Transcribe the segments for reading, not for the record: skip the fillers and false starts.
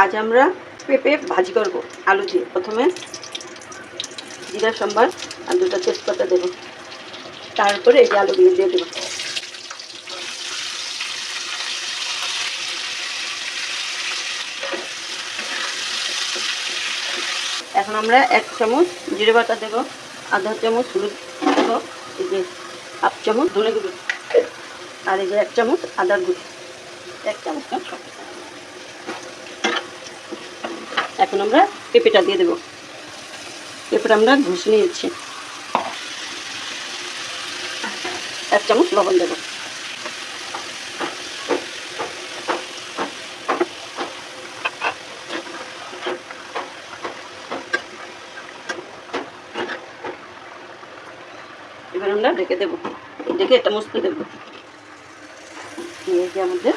আজ আমরা পেঁপে ভাজি করব আলু দিয়ে। প্রথমে জিরা সম্বার আর দুটো তেজপাতা দেব, তারপরে এই যে আলুগুলো দিয়ে দেব। এখন আমরা 1 চামচ জিরে বাটা দেব, আধা চামচ হলুদ দেব, এই যে হাফ চামচ ধনে গুঁড়ো, আর এই যে 1 চামচ আদার গুঁড়ো, 1 চামচ না সব। এখন আমরা পেঁপেটা দিয়ে দেব। পেঁপেটা আমরা ঘষে নিয়েছি। 1 চামচ লবণ দেব। এবার আমরা ঢেকে দেব, ঢেকে এটা মুছতে দেব। এই যে আমাদের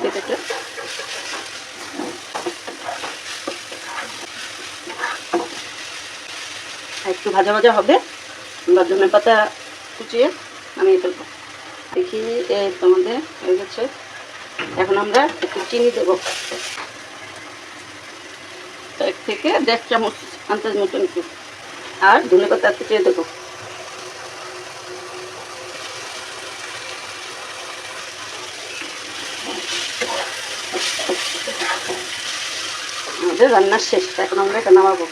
পেঁপেটা একটু ভাজা ভাজা হবে, আমরা ধনে পাতা কুচিয়ে নামিয়ে ফেলবো। দেখি তোমাদের হয়ে গেছে। এখন আমরা একটু চিনি দেবো, 1 থেকে 1.5 চামচ আন্দাজ মতন একটু, আর ধনে পাতা কুচিয়ে দেবো। আমাদের রান্নার শেষ, এখন আমরা এটা নামাবো।